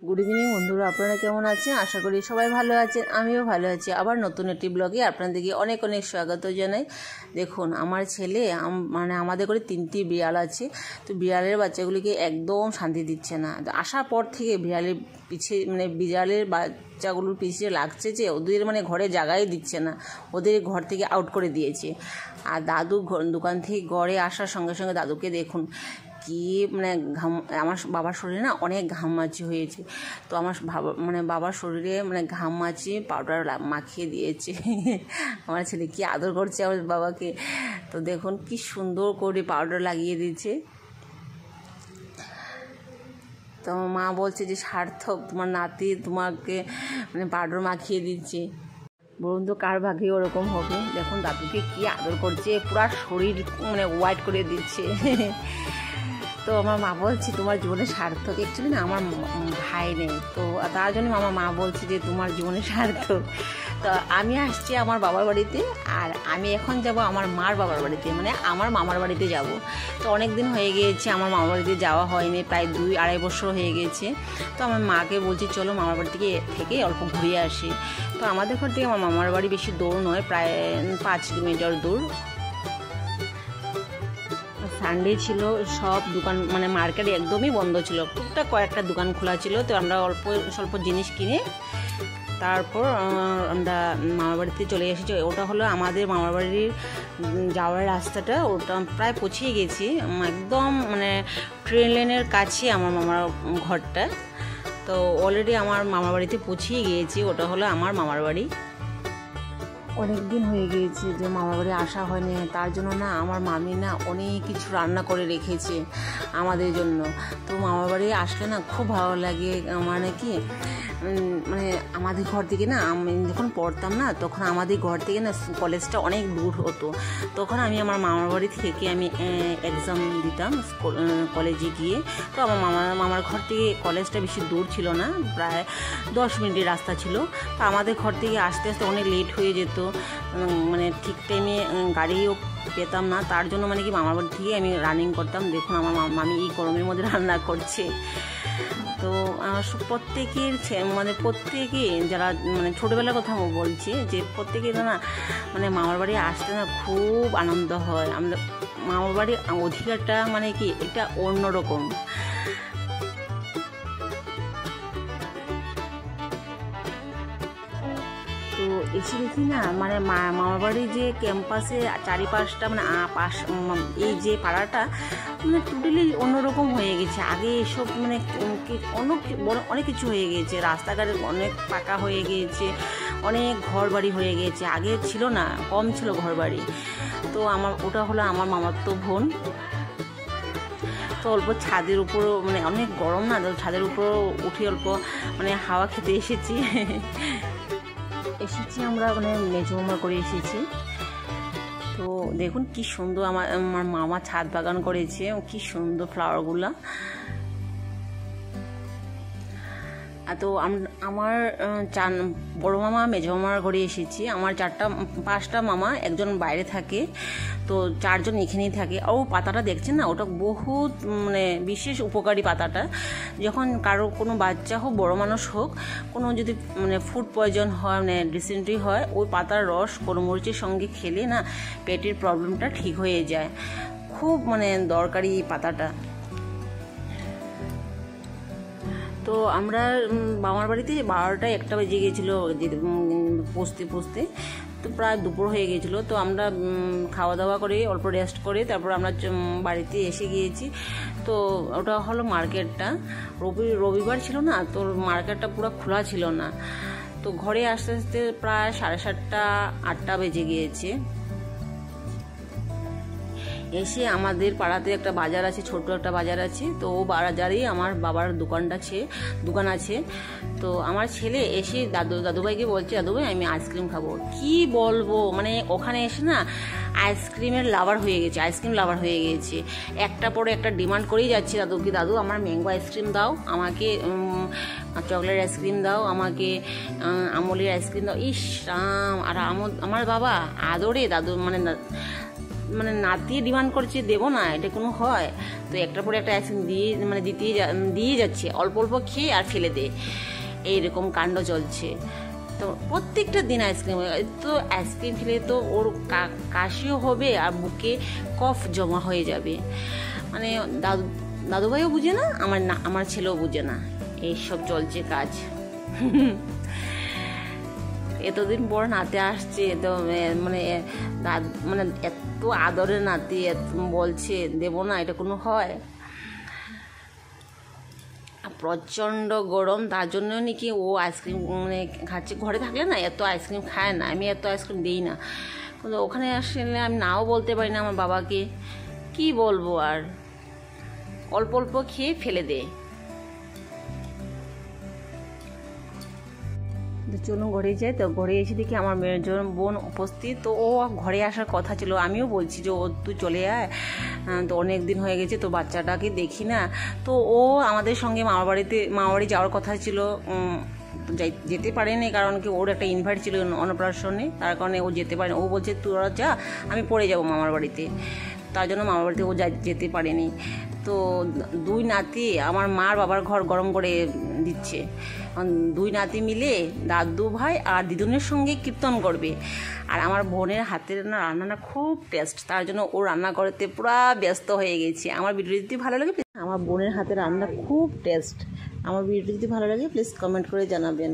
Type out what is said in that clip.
Good evening বন্ধুরা, আপনারা কেমন আছেন? আশা করি সবাই ভালো আছেন, আমিও ভালো আছি। আবার নতুন একটি ব্লগে আপনাদেরকে অনেক অনেক স্বাগত জানাই। দেখুন, আমার ছেলে আমাদের করে 3টি বিড়াল আছে, তো বিড়ালের বাচ্চাগুলিকে একদম শান্তি দিচ্ছে না। আসার পর থেকে বিড়ালের পিছে বিড়ালের বাচ্চাগুলোর পিছিয়ে লাগছে যে ওদের ঘরে জায়গাই দিচ্ছে না, ওদের ঘর থেকে আউট করে দিয়েছে। আর দাদু দোকান থেকে ঘরে আসার সঙ্গে সঙ্গে দাদুকে দেখুন কি ঘাম, আমার বাবার শরীরে না অনেক ঘামমাচি হয়েছে, তো আমার বাবার শরীরে ঘামমাচি পাউডার মাখিয়ে দিয়েছে। আমার ছেলে কি আদর করছে আমার বাবাকে, তো দেখুন কি সুন্দর করে পাউডার লাগিয়ে দিয়েছে। তো মা বলছে যে সার্থক, তোমার নাতি তোমাকে পাউডার মাখিয়ে দিচ্ছে। বলুন তো কার ভাগ্যে ওরকম হবে। দেখুন দাদুকে কি আদর করছে, পুরা শরীর হোয়াইট করে দিচ্ছে। তো আমার মা বলছে তোমার জীবনে সার্থক। অ্যাকচুয়ালি না আমার ভাই নেই, তো তার জন্য আমার মা বলছে যে তোমার জীবনে সার্থক। তো আমি আসছি আমার বাবার বাড়িতে, আর আমি এখন যাব আমার মার বাবার বাড়িতে, আমার মামার বাড়িতে যাব। তো অনেক দিন হয়ে গিয়েছে আমার মামার বাড়িতে যাওয়া হয়নি, প্রায় 2-2.5 বছর হয়ে গেছে। তো আমার মাকে বলছি চলো মামার বাড়ি থেকে অল্প ঘুরিয়ে আসি। তো আমাদের ঘর থেকে আমার মামার বাড়ি বেশি দূর নয়, প্রায় 5 কিলোমিটার দূর। সানডে ছিল, সব দোকান মার্কেট একদমই বন্ধ ছিল, টুকটাক কয়েকটা দোকান খোলা ছিল। তো আমরা অল্প স্বল্প জিনিস কিনে তারপর আমরা মামার বাড়িতে চলে এসেছি। ওটা হলো আমাদের মামার বাড়ির যাওয়ার রাস্তাটা, ওটা প্রায় পৌঁছিয়ে গেছি, একদম ট্রেন লাইনের কাছে আমার মামার ঘরটা। তো অলরেডি আমার মামার বাড়িতে পৌঁছিয়ে গিয়েছি, ওটা হলো আমার মামার বাড়ি। অনেক দিন হয়ে গিয়েছে যে মামার বাড়ি আসা হয়নি, তার জন্য না আমার মামি না অনেক কিছু রান্না করে রেখেছে আমাদের জন্য। তো মামার বাড়ি আসলে না খুব ভালো লাগে। কি আমাদের ঘর থেকে না, আমি যখন পড়তাম না তখন আমাদের ঘর থেকে না কলেজটা অনেক দূর হতো। তখন আমি আমার মামার বাড়ি থেকে আমি এক্সাম দিতাম কলেজে গিয়ে। তো আমার মামার ঘর থেকে কলেজটা বেশি দূর ছিল না, প্রায় 10 মিনিটের রাস্তা ছিল। তো আমাদের ঘর থেকে আসতে আসতে অনেক লেট হয়ে যেত, ঠিক টাইমে গাড়িও পেতাম না। তার জন্য কি মামার বাড়ি থেকে আমি রানিং করতাম। দেখুন আমার মামি এই গরমের মধ্যে রান্না করছে। তো প্রত্যেকের প্রত্যেকে যারা ছোটোবেলার কথা বলছি, যে প্রত্যেকের না মামার বাড়ি আসতে না খুব আনন্দ হয়। আমাদের মামার বাড়ির অধিকারটা কি এটা অন্যরকম। তো এসে দেখি না মামার বাড়ির যে ক্যাম্পাসে চারিপাশটা এই যে পাড়াটা টোটালি অন্যরকম হয়ে গেছে। আগে এসব অনেক কিছু হয়ে গিয়েছে, রাস্তাঘাট অনেক পাকা হয়ে গিয়েছে, অনেক ঘর বাড়ি হয়ে গিয়েছে। আগে ছিল না, কম ছিল ঘর বাড়ি। তো ওটা হলো আমার মামাতো বোন। তো অল্প ছাদের উপরও অনেক গরম না, তো ছাদের উপরও উঠে অল্প হাওয়া খেতে এসেছি। আমরা মেজো মামা করে এসেছি। তো দেখুন কি সুন্দর আমার মামা ছাদ বাগান করেছে, কি সুন্দর ফ্লাওয়ারগুলা। তো আমার বড় মামা মেজো মামার ঘরে এসেছি। আমার 5টা মামা, একজন বাইরে থাকে, তো 4 জন এখানেই থাকে। ও পাতাটা দেখছেন না, ওটা বহুত বিশেষ উপকারী পাতাটা। যখন কারো কোনো বাচ্চা হোক বড় মানুষ হোক, কোনো যদি ফুড পয়জন হয়, ডিসেন্ট্রি হয়, ওই পাতার রস গোলমরিচের সঙ্গে খেলে না পেটের প্রবলেমটা ঠিক হয়ে যায়। খুব দরকারি পাতাটা। তো আমরা মামার বাড়িতে 12টা-1টা বেজে গিয়েছিলো পৌঁছতে, তো প্রায় দুপুর হয়ে গিয়েছিলো। তো আমরা খাওয়া দাওয়া করে অল্প রেস্ট করে তারপর আমরা বাড়িতে এসে গিয়েছি। তো ওটা হলো মার্কেটটা, রবিবার ছিল না, তো মার্কেটটা পুরো খোলা ছিল না। তো ঘরে আসতে আসতে প্রায় 7:30-8টা বেজে গিয়েছে। এসে আমাদের পাড়াতে একটা বাজার আছে, ছোট একটা বাজার আছে, তো ও বাজারেই আমার বাবার দোকান আছে। তো আমার ছেলে এসে দাদুভাইকে বলছে, দাদুভাই আমি আইসক্রিম খাবো। কি বলবো, ওখানে এসে না আইসক্রিম লাভার হয়ে গেছে। একটা পরে একটা ডিমান্ড করেই যাচ্ছে দাদুকে, দাদু আমার ম্যাঙ্গো আইসক্রিম দাও, আমাকে চকলেট আইসক্রিম দাও, আমাকে আমলের আইসক্রিম দাও। ইস রাম! আর আমার বাবা আদরে দাদু মানে নাতি ডিমান্ড করছে দেবো না, এটা কোনো হয়? তো একটার পরে একটা আইসক্রিম দিয়ে যাচ্ছে, অল্প অল্প খেয়ে আর ফেলে দে, এইরকম কাণ্ড চলছে। তো প্রত্যেকটা দিন আইসক্রিম, তো আইসক্রিম খেলে তো ওর কাশিও হবে আর বুকে কফ জমা হয়ে যাবে। মানে দাদুভাইও বুঝে না, আমার ছেলেও বুঝে না, এইসব চলছে কাজ। এতদিন পর নাতি আসছে, তো মানে এত আদরের নাতি বলছে দেবো না, এটা কোনো হয়? প্রচণ্ড গরম, তার জন্য নাকি ও আইসক্রিম মানে খাচ্ছে। ঘরে থাকলে না এত আইসক্রিম খায় না, আমি এত আইসক্রিম দিই না, কিন্তু ওখানে আসলে আমি নাও বলতে পারি না আমার বাবাকে, কি বলবো আর, অল্প অল্প খেয়ে ফেলে দে। চলুন ঘরে যাই। তো ঘরে এসে দেখি আমার মেয়ের বোন উপস্থিত। তো ও ঘরে আসার কথা ছিল, আমিও বলছি যে ও তুই চলে আয়, তো অনেক দিন হয়ে গেছে তো বাচ্চাটাকে দেখি না। তো ও আমাদের সঙ্গে মামাবাড়ি যাওয়ার কথা ছিল, যেতে পারেনি, কারণ কি ওর একটা ইনভাইট ছিল অন্নপ্রাশনে, তার কারণে ও যেতে পারেনি। ও বলছে তোরা যা, আমি পরে যাবো মামার বাড়িতে, তার জন্য মামার বাড়িতে ও যেতে পারেনি। তো দুই নাতি আমার মার বাবার ঘর গরম করে দিচ্ছে, দুই নাতি মিলে দাদু ভাই আর দিদুনের সঙ্গে কীর্তন করবে। আর আমার বোনের হাতের রান্নাটা খুব টেস্ট, তার জন্য ও রান্না করতে পুরো ব্যস্ত হয়ে গেছে। আমার ভিডিও যদি ভালো লাগে, আমার বোনের হাতের রান্না খুব টেস্ট, আমার ভিডিও যদি ভালো লাগে প্লিজ কমেন্ট করে জানাবেন।